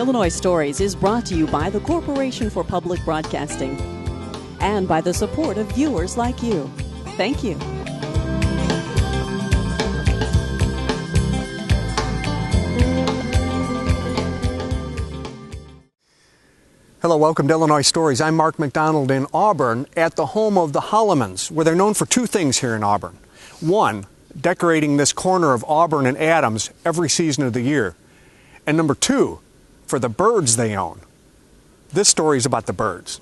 Illinois Stories is brought to you by the Corporation for Public Broadcasting and by the support of viewers like you. Thank you. Hello, welcome to Illinois Stories. I'm Mark McDonald in Auburn at the home of the Hollemans, where they're known for two things here in Auburn. One, decorating this corner of Auburn and Adams every season of the year. And number two, for the birds they own. This story is about the birds.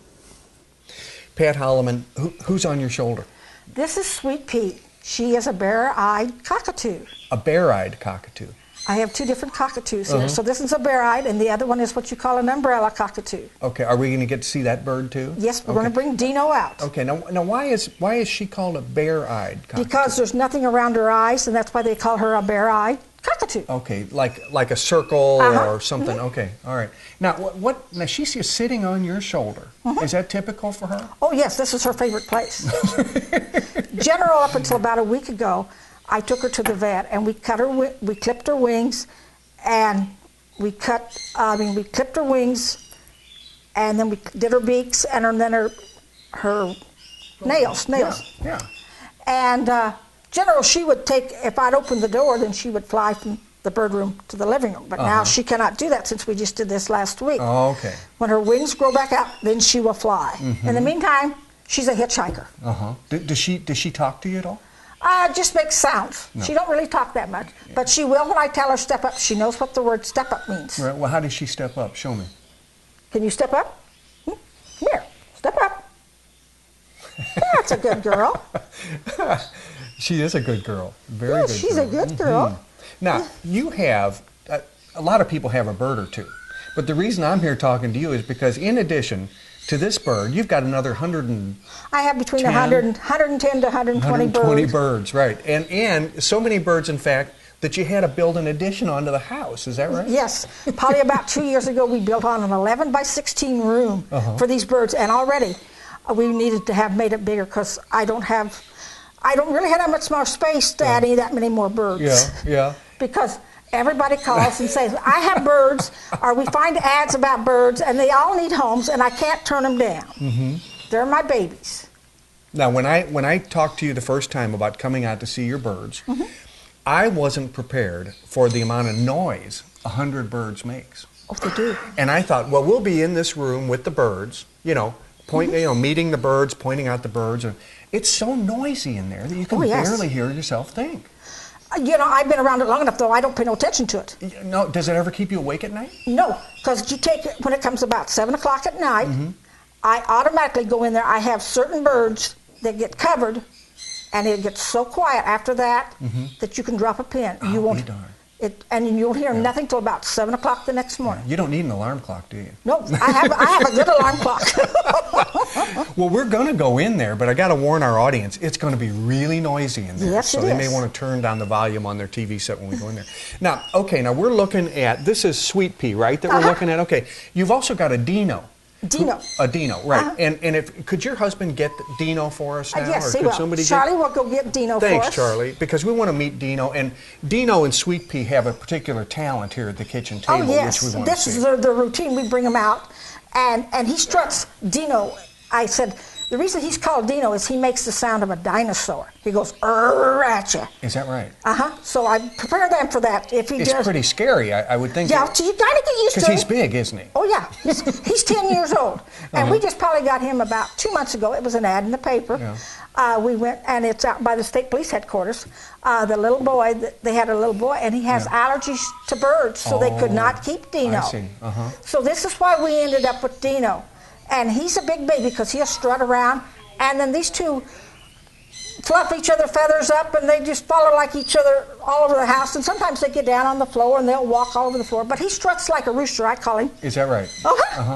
Pat Holleman, who's on your shoulder? This is Sweet Pea. She is a bare-eyed cockatoo. A bare-eyed cockatoo. I have two different cockatoos here. So this is a bare-eyed, and the other one is what you call an umbrella cockatoo. Okay, are we going to get to see that bird too? Yes, we're going to bring Dino out. Okay, now why is she called a bare-eyed cockatoo? Because there's nothing around her eyes, and that's why they call her a bare-eyed cockatoo. Okay, like a circle or something. Okay, all right. Now, now she's just sitting on your shoulder. Is that typical for her? Oh yes, this is her favorite place. General, up until about a week ago, I took her to the vet and we clipped her wings, and we clipped her wings, and then we did her beaks and then her nails. Yeah. And General, she would if I'd opened the door, then she would fly from the bird room to the living room. But now she cannot do that since we just did this last week. Oh, okay. When her wings grow back out, then she will fly. In the meantime, she's a hitchhiker. Does she talk to you at all? Just makes sounds. No. She don't really talk that much, but she will when I tell her step up. She knows what the word step up means. Right. Well, how does she step up? Show me. Can you step up? Come here. Step up. That's a good girl. She is a good girl. Very good. She's a good girl. Now, you have a lot of people have a bird or two, but the reason I'm here talking to you is because in addition to this bird, you've got another 100 I have between 110 to 120 birds. 120 birds, right. And so many birds, in fact, that you had to build an addition onto the house. Is that right? Yes. Probably about 2 years ago, we built on an 11 by 16 room for these birds. And already we needed to have made it bigger because I don't really have that much more space to add that many more birds. Yeah. Because everybody calls and says, I have birds, or we find ads about birds, and they all need homes, and I can't turn them down. They're my babies. Now, when I talked to you the first time about coming out to see your birds, I wasn't prepared for the amount of noise 100 birds makes. Oh, they do. And I thought, well, we'll be in this room with the birds, meeting the birds, pointing out the birds. And it's so noisy in there that you can barely hear yourself think. I've been around it long enough, though I don't pay no attention to it. No, does it ever keep you awake at night? No, because when it comes about 7 o'clock at night, I automatically go in there. I have certain birds that get covered, and it gets so quiet after that that you can drop a pin. You won't. And you'll hear nothing till about 7 o'clock the next morning. You don't need an alarm clock, do you? No, I have a good alarm clock. Well, we're going to go in there, but I got to warn our audience, it's going to be really noisy in there. Yes, so they may want to turn down the volume on their TV set when we go in there. Now, we're looking at, this is Sweet Pea, right, that we're looking at? Okay, you've also got a Dino. A Dino, right. And could your husband get Dino for us now? Yes, or he could will. Somebody Charlie will go get Dino for us. Thanks, Charlie, because we want to meet Dino. And Dino and Sweet Pea have a particular talent here at the kitchen table, which we want to see. This is the routine. We bring him out, and he struts Dino. I said, the reason he's called Dino is he makes the sound of a dinosaur. He goes, at you. Is that right? So I prepare them for that. It's pretty scary, I would think. Yeah, so you kind of get used to it. Because he's big, isn't he? Oh, yeah. He's 10 years old. And we just probably got him about 2 months ago. It was an ad in the paper. Yeah. We went, and it's out by the state police headquarters. The little boy, they had a little boy, and he has allergies to birds, so they could not keep Dino. I see. So this is why we ended up with Dino. And he's a big baby because he'll strut around, and then these two fluff each other feathers up, and they just follow like each other all over the house. And sometimes they get down on the floor and they'll walk all over the floor. But he struts like a rooster, I call him. Is that right?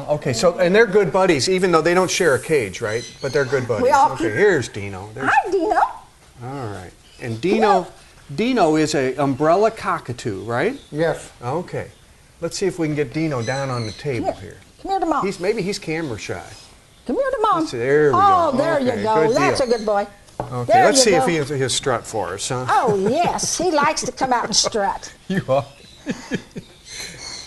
Okay, so and they're good buddies, even though they don't share a cage, right? But they're good buddies. Here's Dino. Hi, Dino. All right, and Dino is a umbrella cockatoo, right? Yes. Okay, let's see if we can get Dino down on the table here. Come here to Mom. Maybe he's camera shy. Come here to Mom. There we go. Oh, there you go. That's a good boy. Okay, let's see if he'll strut for us, huh? Oh, yes. He likes to come out and strut. You are.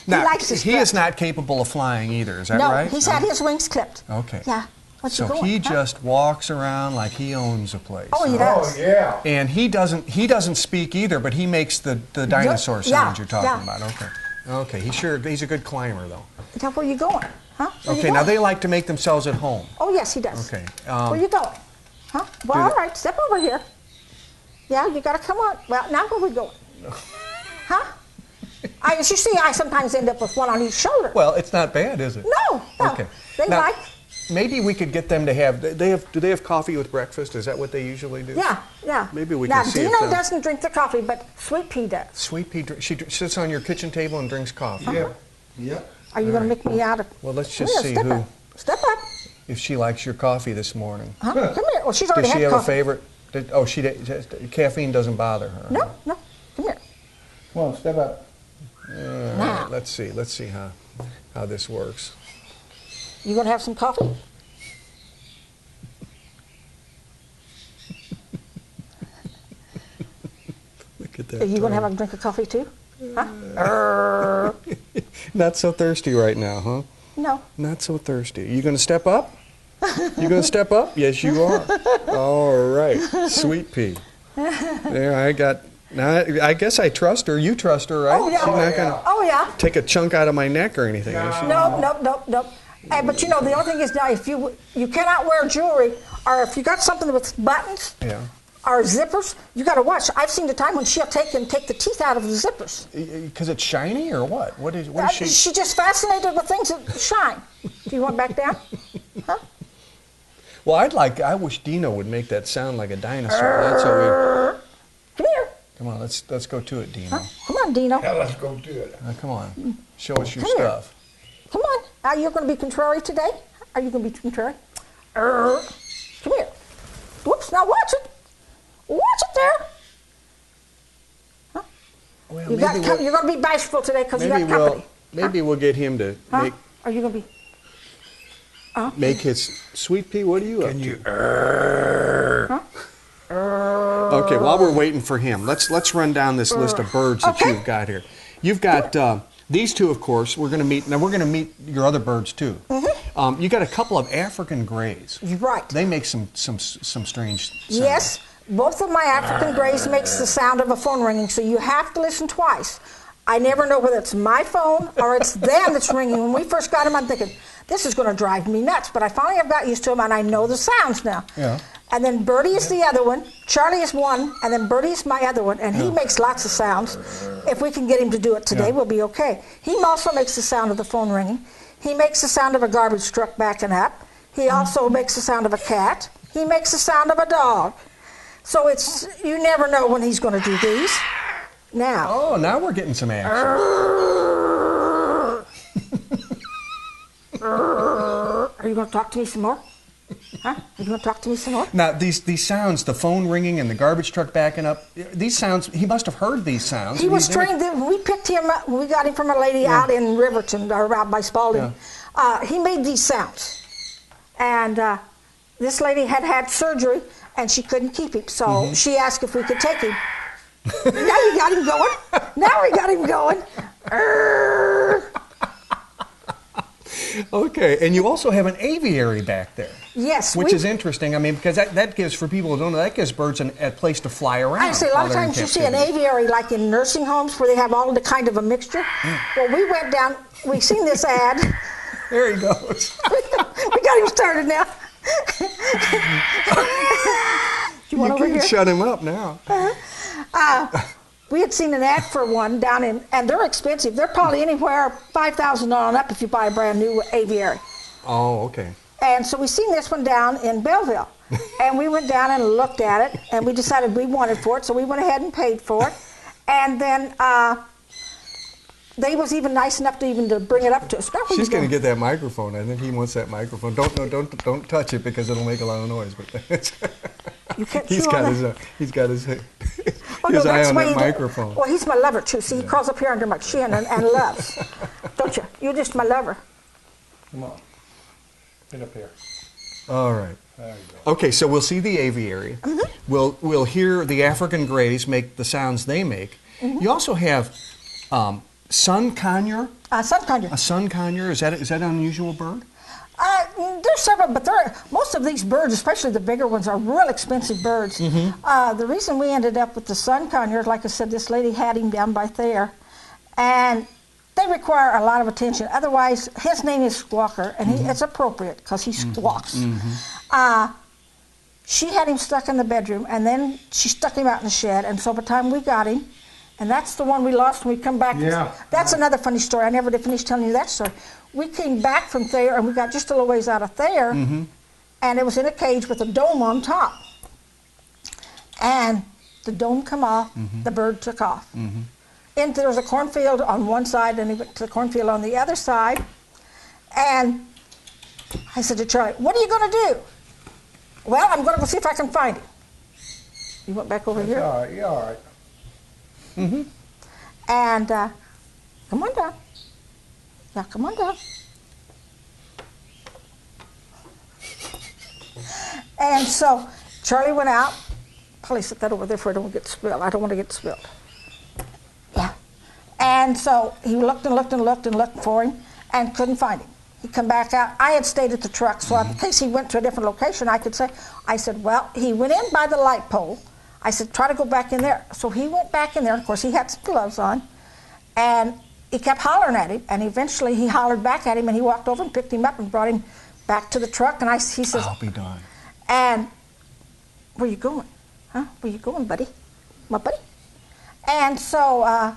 Now, he likes his he is not capable of flying either, is that no, right? he's had his wings clipped. Okay. Yeah. What's So going? he just walks around like he owns a place. Oh, he does. Oh, yeah. And he doesn't speak either, but he makes the dinosaur Yeah, sounds you're talking yeah. about. Okay. Okay. He's a good climber though. Now, where you going? Huh? Where you Okay. Now going? they like to make themselves at home. Oh, yes, he does. Okay. Where you going? Huh? Well, all right, step over here. Yeah, you got to come on. Well, now where we going? Huh? As you see, I sometimes end up with one on each shoulder. Well, it's not bad, is it? No, no. Okay. They Now, like. Maybe we could get them to have. Do they have coffee with breakfast? Is that what they usually do? Yeah, yeah. Maybe we now, can see if Dino they'll- doesn't drink the coffee, but Sweet Pea does. Sweet pea. She sits on your kitchen table and drinks coffee. Yep. Yep. Are you going to make me out of? Well, let's Come just here, see step who, up. Step up. if she likes your coffee this morning. Huh? Come here. Well, she's Does already she had have a coffee. favorite? Caffeine doesn't bother her. No, no. Come here. Come on, step up. All Now. right, let's see how this works. You going to have some coffee? Look at that. Are you going to have a drink of coffee too? Huh? Not so thirsty right now, huh? No. Not so thirsty. Are you going to step up? You going to step up? Yes, you are. All right. Sweet pea. There, I got. Now, I guess I trust her. You trust her, right? Oh, yeah. She's not going to Oh, yeah. take a chunk out of my neck or anything, is she? No, no, no, no. But you know, the only thing is now, if you cannot wear jewelry, or if you got something with buttons Yeah. or zippers, you got to watch. I've seen the time when she'll take the teeth out of the zippers. Because it's shiny or what? What is she? She's just fascinated with things that shine. Do you want back down? Huh? Well, I wish Dino would make that sound like a dinosaur. That's what we. Come here. Come on, let's go to it, Dino. Huh? Come on, Dino. Now let's go do it. Come on, show us your Come here. stuff. Come on. Are you going to be contrary today? Are you going to be contrary? Come here. Whoops, now watch it. Watch it there. Huh? Well, You're going to be bashful today because you got maybe company. we'll get him to Huh? Are you going to be? make his Sweet Pea. What are you up Can to? you? Okay, while we're waiting for him, let's run down this list of birds that Okay. you've got here. You've got these two, of course. We're going to meet. Now we're going to meet your other birds too. Mm-hmm. You got a couple of African grays. You're right. They make some strange sounds. Yes, both of my African grays makes the sound of a phone ringing, so you have to listen twice. I never know whether it's my phone or it's them that's ringing. When we first got them, I'm thinking, this is going to drive me nuts. But I finally have got used to them, and I know the sounds now. Yeah. And then Birdie is the other one. Charlie is one, and then Birdie is my other one, and he makes lots of sounds. If we can get him to do it today, we'll be okay. He also makes the sound of the phone ringing. He makes the sound of a garbage truck backing up. He also makes the sound of a cat. He makes the sound of a dog. So you never know when he's going to do these. Now. Oh, now we're getting some action. Are you going to talk to me some more? Huh? Are you going to talk to me some more? Now, these sounds, the phone ringing and the garbage truck backing up, these sounds, he must have heard these sounds. He was trained. When we picked him up, we got him from a lady out in Riverton, or out by Spalding. He made these sounds. And this lady had had surgery, and she couldn't keep him. So she asked if we could take him. Now you got him going. Now we got him going. Okay, and you also have an aviary back there. Yes. Which is interesting. I mean, because that gives, for people who don't know, that gives birds a place to fly around. I say a lot of times you see an aviary like in nursing homes where they have all the kind of a mixture. Well, we went down, we seen this ad. There he goes. We got him started now. You want over can here? shut him up now. We had seen an ad for one down in, and they're expensive. They're probably anywhere $5,000 on up if you buy a brand new aviary. Oh, okay. And so we seen this one down in Belleville. And we went down and looked at it, and we decided we wanted for it, so we went ahead and paid for it. And then they was even nice enough to bring it up to us. She's going to get that microphone. I think he wants that microphone. Don't touch it because it'll make a lot of noise. But You can't he's chew got on his that. he's got his Oh, his no, eye that's on why that you do- microphone. Well, he's my lover too. See, he crawls up here under my chin and loves. Don't you? You're just my lover. Come on. Get up here. All right. There you go. Okay, so we'll see the aviary. We'll hear the African grays make the sounds they make. You also have sun conure? Sun conure. A sun conure, is that an unusual bird? There's several, but most of these birds, especially the bigger ones, are real expensive birds. The reason we ended up with the sun conure, like I said, this lady had him down by Thayer, and they require a lot of attention. Otherwise, his name is Squawker, and it's appropriate because he squawks. She had him stuck in the bedroom, and then she stuck him out in the shed, and so by the time we got him, and that's the one we lost when we come back. Yeah. That's another funny story. I never did finish telling you that story. We came back from Thayer, and we got just a little ways out of Thayer, and it was in a cage with a dome on top. And the dome come off, the bird took off. And there was a cornfield on one side, and he went to the cornfield on the other side. And I said to Charlie, "What are you going to do?" "Well, I'm going to go see if I can find him." You went back over here? All right, yeah, all right. And come on down. Yeah, come on down. And so Charlie went out. Probably set that over there for I don't get spilled. I don't want to get spilled. Yeah. And so he looked and looked and looked and looked for him and couldn't find him. He come back out. I had stayed at the truck, so in case he went to a different location, I said, well, he went in by the light pole. I said, try to go back in there. So he went back in there. Of course, he had some gloves on. And he kept hollering at him. And eventually he hollered back at him, and he walked over and picked him up and brought him back to the truck. And he says, I'll be darned. And where you going? Huh? Where you going, buddy? My buddy? And so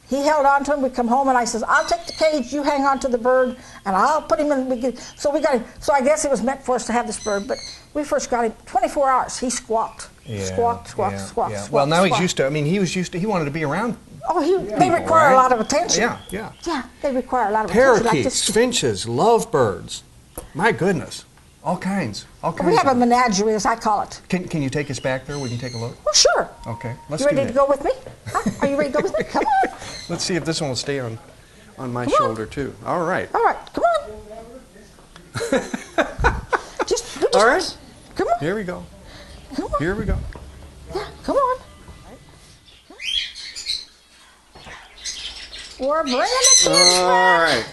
he held on to him. We come home, and I says, I'll take the cage. You hang on to the bird, and I'll put him in. So we got him. So I guess it was meant for us to have this bird. But we first got him 24 hours. He squawked. Squawked. Well, now he's used to. I mean, he wanted to be around. Oh, they require a lot of attention. Yeah. Yeah, they require a lot of attention. Parakeets, finches, lovebirds. My goodness, all kinds. We have a menagerie, as I call it. Can you take us back there? We can take a look. Well, sure. Okay, let's You do ready that. to go with me? Huh? Are you ready to go with me? Come on. Let's see if this one will stay on my Come on. shoulder too. All right. All right, come on. just All right. Come on. Here we go. Come on. Here we go. Yeah, come on. We're bringing the kids All back. right.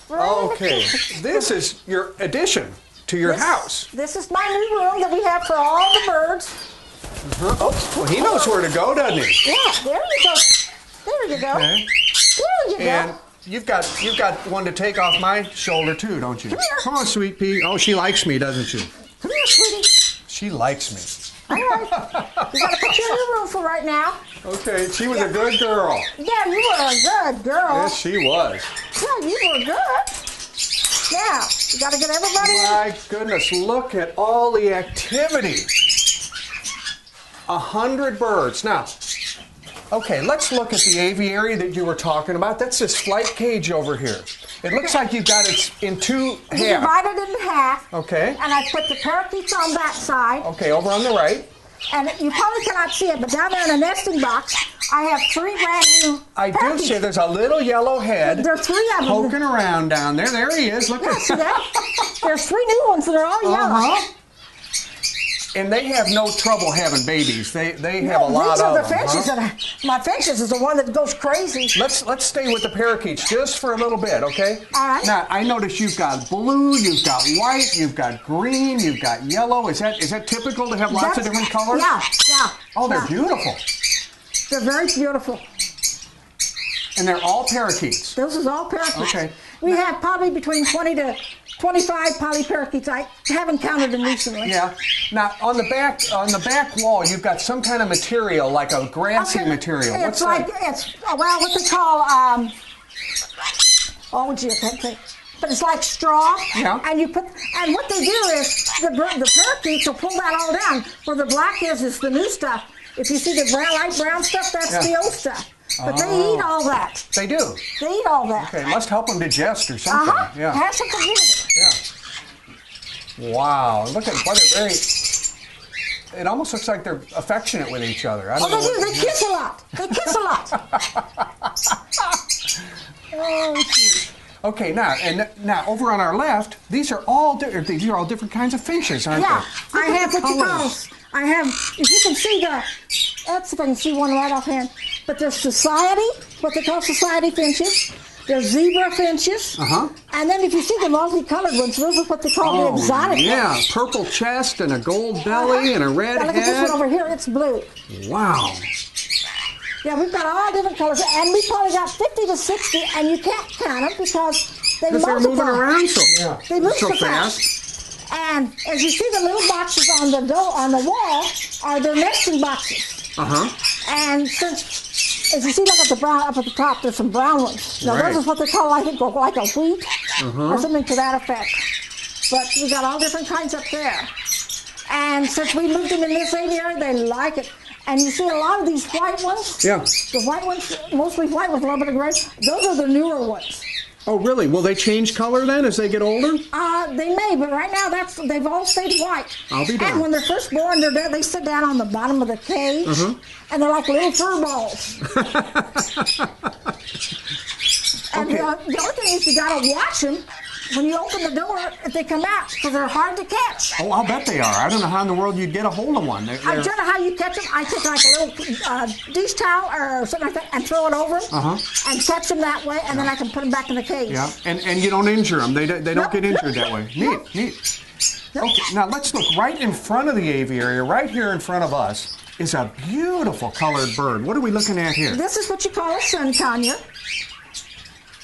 Bringing the Okay. kids. This is your addition to your house. This is my new room that we have for all the birds. Oh, well, he knows where to go, doesn't he? Yeah, there you go. There you go. Okay. There you go. And you've got one to take off my shoulder too, don't you? Come here. Come on, sweet pea. Oh, she likes me, doesn't she? Come here, sweetie. She likes me. All right. We got to put you in your room for right now. Okay, she was a good girl. Yeah, you were a good girl. Yes, she was. Yeah, you were good. Now, you got to get everybody in. My goodness, look at all the activity. 100 birds. Now, okay, let's look at the aviary that you were talking about. That's this flight cage over here. It looks like you've got it in two You halves. divide it into half. Okay. And I put the parakeets on that side. Okay, over on the right. And you probably cannot see it, but down there in the nesting box, I have 3 brand new I do parakeets. see there's a little yellow head There are 3 of them. poking around down there. There he is. Look Yeah, at see that? There's 3 new ones that are all yellow. Uh-huh. And they have no trouble having babies. They have a lot These are of the them. finches. Huh? My finches is the one that goes crazy. Let's stay with the parakeets just for a little bit, okay? All right. Now I notice you've got blue, you've got white, you've got green, you've got yellow. Is that typical to have lots of different colors? Yeah. Oh, they're yeah. beautiful, They're very beautiful. and they're all parakeets. Those is all parakeets. Okay. We have probably between 20 to 25 poly parakeets. I haven't counted them recently. Yeah. Now on the back wall, you've got some kind of material, like a grassy Okay, material. It's What's like that? it's what they call oh gee, I can't think. But it's like straw. Yeah. And what they do is the parakeets will pull that all down. Where the black is the new stuff. If you see the light brown stuff, that's the old stuff. But they eat all that. They do. They eat all that. Okay, it must help them digest or something. Uh-huh. Yeah. It has something to do with it. Yeah. Wow. Look at what a very. It almost looks like they're affectionate with each other. I don't know. They do. what- They kiss a lot. They kiss a lot. Oh, gee. Okay, now over on our left, these are all different kinds of finches, aren't Yeah. they? I Look at have the what you call. colors. I have. If you can see let's see if I can see one right offhand. But there's society, what they call society finches. There's zebra finches. And then if you see the multicolored ones, those are what they call the exotic yeah, ones. purple chest and a gold belly and a red Now look at this head. one over here, it's blue. Wow. Yeah, we've got all different colors, and we probably got 50 to 60, and you can't count them because they Because they're moving multiply. around They move so so fast. fast. And as you see, the little boxes on the on the wall are their nesting boxes. And since, as you see, look at the brown up at the top, there's some brown ones. Now Right. those is what they call, I think, like a wheat or something to that effect. But we got all different kinds up there. And since we moved them in this aviary, they like it. And you see a lot of these white ones. Yeah. The white ones, mostly white with a little bit of gray. Those are the newer ones. Oh, really? Will they change color then as they get older? They may, but right now they've all stayed white. I'll be darned. And when they're first born, they sit down on the bottom of the cage, and they're like little fur balls. And Okay. the other thing is you gotta watch them when you open the door if they come out, because they're hard to catch. Oh, I'll bet they are. I don't know how in the world you'd get a hold of one. I don't know how you catch them. I take like a little dish towel or something like that and throw it over them and catch them that way, and then I can put them back in the cage. Yeah, and you don't injure them. They don't Nope. get injured that way. Neat. Nope. Okay, now let's look right in front of the aviary. Right here in front of us is a beautiful colored bird. What are we looking at here? This is what you call a sun conure.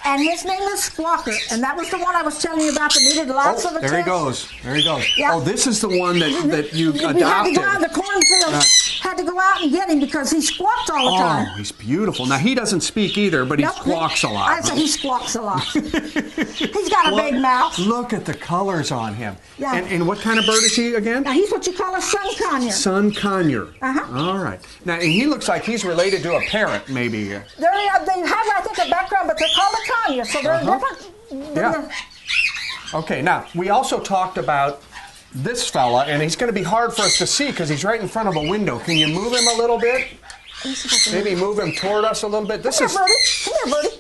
And his name is Squawker, and that was the one I was telling you about that needed lots of attention. There he goes. There he goes. Yeah. Oh, this is the one that you We had to adopted. go out in the cornfield, had to go out and get him because he squawked all the Oh, time. he's beautiful. Now, he doesn't speak either, but he Nope, squawks a lot. I say he squawks a lot. He's got a big mouth. Look at the colors on him. Yeah. And what kind of bird is he again? Now he's what you call a sun conure. Sun conure. Uh-huh. All right. Now, and he looks like he's related to a parrot, maybe. They have, I think, a background, but they're called a conure, so they're different. Yeah. Okay, now, we also talked about this fella, and he's going to be hard for us to see because he's right in front of a window. Can you move him a little bit? Maybe move him toward us a little bit. This Come is here, Birdie. Come here, Birdie.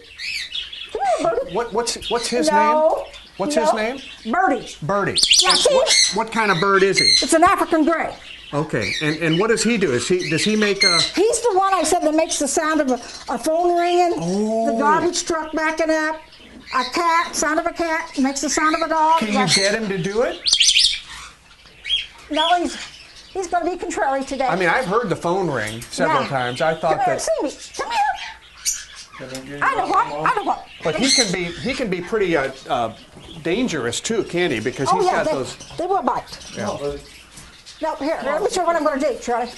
Come here, Birdie. what's his name? No. What's no. his name? Birdie. Birdie. Yeah, And see? what kind of bird is he? It's an African gray. Okay, and what does he do? Does he make a? He's the one I said that makes the sound of a phone ringing, Oh. the garbage truck backing up, a cat, sound of a cat, makes the sound of a dog. Can you get him to do it? No, he's going to be contrary today. I mean, I've heard the phone ring several Yeah. times. I thought Come here, that, see me. Come here. I know what. but he can be pretty dangerous too, can he? Because Oh he's yeah, got those. they will bite. Yeah. No, here, let me show you what I'm going to do, Charlie.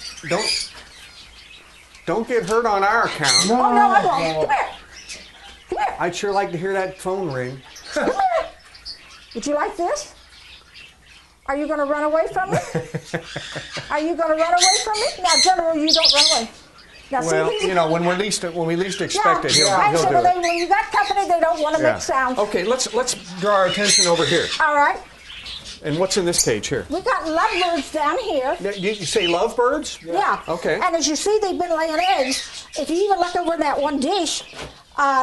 Don't get hurt on our account. Oh no, I won't. Come here. Come here. I'd sure like to hear that phone ring. Come here. Would you like this? Are you going to run away from me? Are you going to run away from me? Now, General, you don't run away. Now, Well, see, you know, when we least expect it, he'll so do it. when you got company, they don't want to Yeah. make sounds. Okay, let's draw our attention over here. All right. And what's in this cage here? We got lovebirds down here. You say lovebirds? Yeah. Okay. And as you see, they've been laying eggs. If you even look over in that one dish,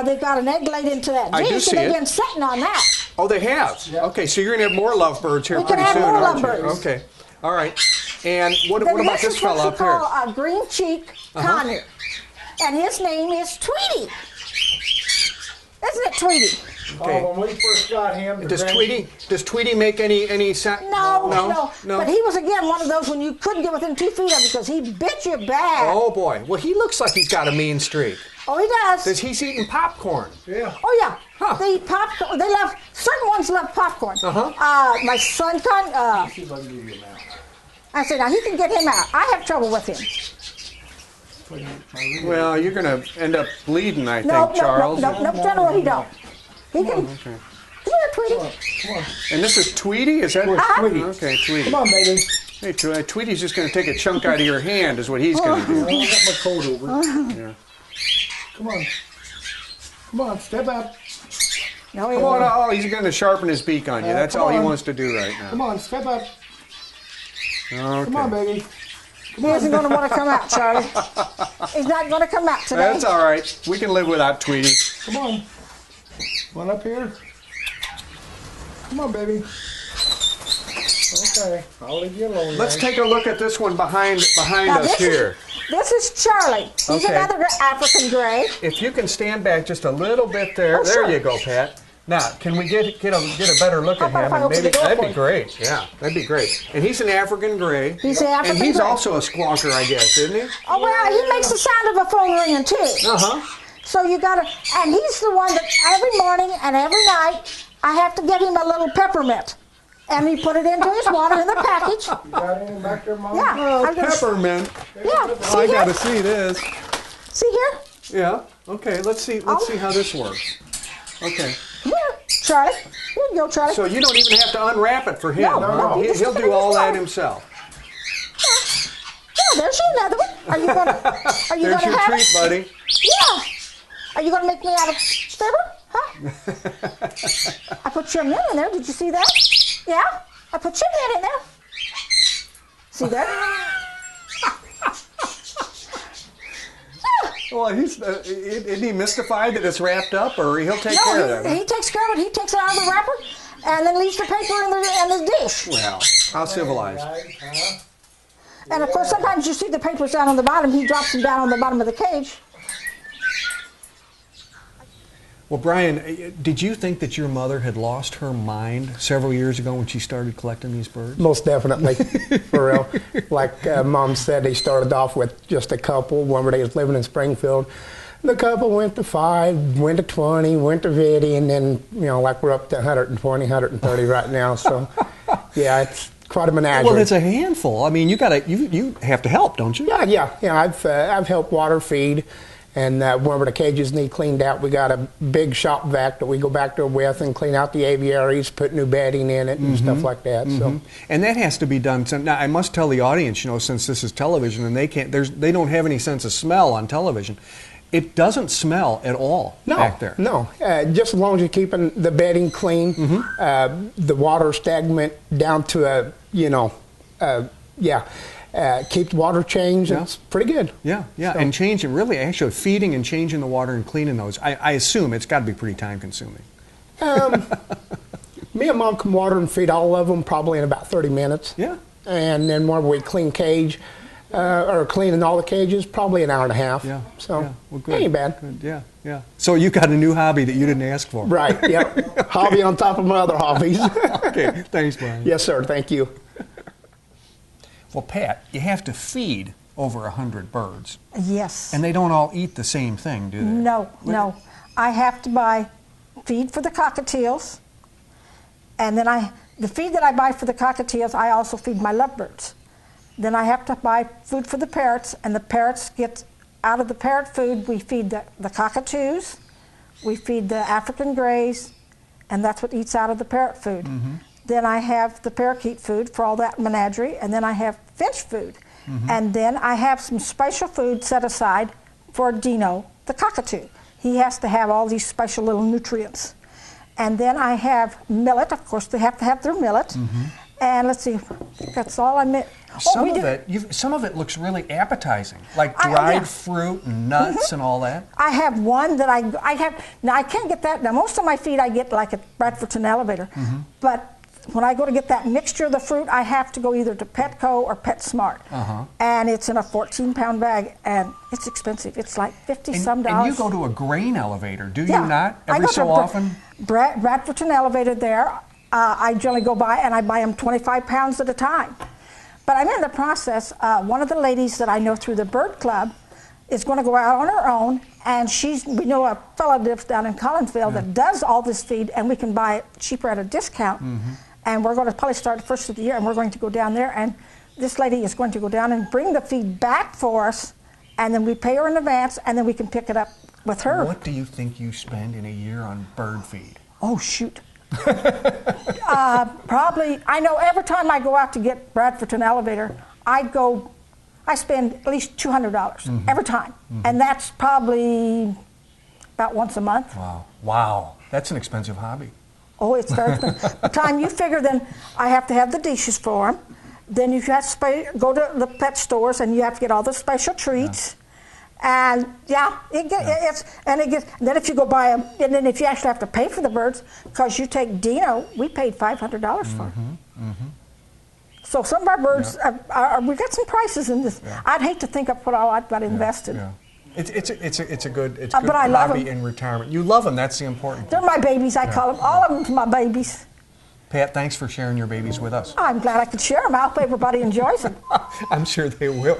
they've got an egg laid into that I dish, do see and they've it. been sitting on that. Oh, they have? Okay, so you're going to have more lovebirds here We can pretty have soon, more aren't lovebirds. you? Okay. All right. And what Then about this is fella what up you here? call a green cheek conure. And his name is Tweety. Isn't it Tweety? Okay. Oh, when we first got him, Does Tweety make any sound? No. But he was, again, one of those when you couldn't get within 2 feet of him because he bit you bad. Oh, boy. Well, he looks like he's got a mean streak. Oh, he does. Does he's eating popcorn? Yeah. Oh, yeah. Huh. They eat popcorn. They love, certain ones love popcorn. My son, See if I can give you a mouth. I said, now he can get him out. I have trouble with him. Well, you're going to end up bleeding, I No, think, Charles. no, General, he don't. He can. Okay. Come here, Tweety. Come on. And this is Tweety? Is that? Tweety. Okay, Tweety. Come on, baby. Hey, Tweety's just going to take a chunk out of your hand is what he's going to do. I got my coat over. Yeah. Come on. Come on, step out. No, he Come on, won't. oh, he's going to sharpen his beak on you. That's come all he on. wants to do right now. Come on, step out. Okay. Come on, baby. He isn't going to want to come out, Charlie. He's not going to come out today. That's all right. We can live without Tweety. Come on. Come on up here. Come on, baby. Okay, I'll leave you alone. Let's guys. take a look at this one behind Now, us this is- here. This is Charlie. He's Okay. another African gray. If you can stand back just a little bit there. Oh, there sure. you go, Pat. Now, can we get a better look at How about if him? I And open maybe the door that'd for be you? great. Yeah, that'd be great. And he's an African gray. He's an African And he's gray. also a squawker, I guess, isn't he? Oh, well, he makes the sound of a phone ringing, too. Uh-huh. So you gotta, and he's the one that every morning and every night, I have to give him a little peppermint. And we put it into his water in the package. You got any back there, Mom? Yeah. Oh, I'm gonna- peppermint. Yeah, Oh, see I here? gotta see this. See here? Yeah. Okay, let's see how this works. Okay. Here, Charlie. Here you go, Charlie. So you don't even have to unwrap it for him. No, huh? no, you just He'll put it do in all his that water. himself. Yeah, there's another one. Are you gonna There's your have treat, it? buddy. Yeah. Are you gonna make me out of fiber? Huh? I put your mint in there. Did you see that? Yeah. I put your mint in there. See there? Well, isn't he mystified that it's wrapped up, or he'll take care of No, that? he takes care of it. He takes it out of the wrapper and then leaves the paper in the dish. Well, how civilized. And of course, sometimes you see the papers down on the bottom. He drops them down on the bottom of the cage. Well, Brian, did you think that your mother had lost her mind several years ago when she started collecting these birds? Most definitely, for real. Like Mom said, they started off with just a couple when they was living in Springfield. The couple went to 5, went to 20, went to 50, and then, like we're up to 120, 130 right now. So, yeah, it's quite a menagerie. Well, it's a handful. I mean, you have to help, don't you? Yeah. I've helped water feed. And whenever the cages need cleaned out, we got a big shop vac that we go back there with and clean out the aviaries, put new bedding in it and stuff like that. So, and that has to be done. Now, I must tell the audience, since this is television and they don't have any sense of smell on television. It doesn't smell at all back there. No, just as long as you're keeping the bedding clean, the water stagnant down to keep the water changed. Yeah. It's pretty good. Yeah. So- And changing, really, actually feeding and changing the water and cleaning those. I assume it's got to be pretty time consuming. Me and Mom can water and feed all of them probably in about 30 minutes. Yeah. And then when we clean cage, or cleaning all the cages, probably an hour and a half. Yeah. So, yeah. Well, good. ain't bad. Good. Yeah. So you got a new hobby that you didn't ask for. Right, yep. Hobby on top of my other hobbies. Okay. Thanks, Brian. Yes, sir. Thank you. Well, Pat, you have to feed over 100 birds. Yes. And they don't all eat the same thing, do they? No. I have to buy feed for the cockatiels, and then the feed that I buy for the cockatiels, I also feed my lovebirds. Then I have to buy food for the parrots, and the parrots get out of the parrot food. We feed the cockatoos, we feed the African grays, and that's what eats out of the parrot food. Then I have the parakeet food for all that menagerie, and then I have finch food. And then I have some special food set aside for Dino, the cockatoo. He has to have all these special little nutrients. And then I have millet. Of course, they have to have their millet. And let's see, that's all I meant. Some of it looks really appetizing, like Yeah. dried fruit and nuts and all that. I have one that I have. Now I can't get that. Now most of my feed I get like at Bradfordton Elevator, but when I go to get that mixture of the fruit, I have to go either to Petco or PetSmart, and it's in a 14-pound bag, and it's expensive. It's like $50-some. And you go to a grain elevator, do you Yeah. not? I Every go so to often? Bradfordton Elevator there. I generally go by and I buy them 25 pounds at a time. But I'm in the process. One of the ladies that I know through the Bird Club is going to go out on her own, and we know a fellow lives down in Collinsville that does all this feed, and we can buy it cheaper at a discount. And we're going to probably start the first of the year, and we're going to go down there, and this lady is going to go down and bring the feed back for us, and then we pay her in advance, and then we can pick it up with her. What do you think you spend in a year on bird feed? Oh, shoot. Probably, I know every time I go out to get Bradfordton Elevator, I spend at least $200 every time. And that's probably about once a month. Wow. That's an expensive hobby. Oh, it's very expensive. By the time you figure, then I have to have the dishes for them. Then you have to go to the pet stores and you have to get all the special treats. And then if you go buy them, and then if you actually have to pay for the birds, because you take Dino, we paid $500 for him. So some of our birds, we got some prices in this. Yeah. I'd hate to think of what all I've got invested. Yeah. It's a good but I love hobby them. in retirement. You love them. That's the important thing. They're my babies. I call them. All of them my babies. Pat, thanks for sharing your babies with us. I'm glad I could share them. I hope everybody enjoys them. I'm sure they will.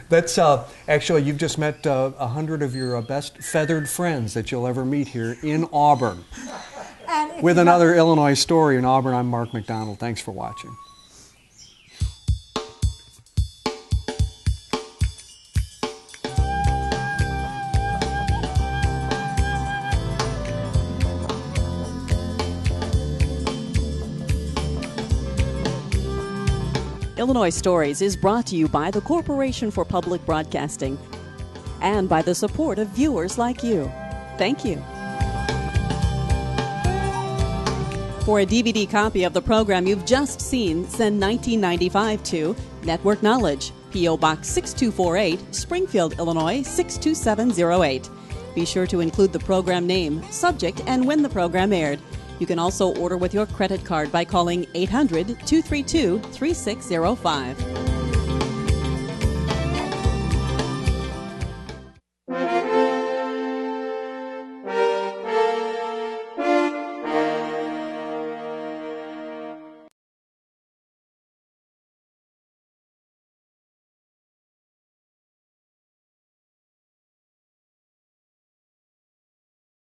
That's actually, you've just met 100 of your best feathered friends that you'll ever meet here in Auburn. With another Illinois Story in Auburn, I'm Mark McDonald. Thanks for watching. Illinois Stories is brought to you by the Corporation for Public Broadcasting and by the support of viewers like you. Thank you. For a DVD copy of the program you've just seen, send $19.95 to Network Knowledge, P.O. Box 6248, Springfield, Illinois 62708. Be sure to include the program name, subject, and when the program aired. You can also order with your credit card by calling 800-232-3605.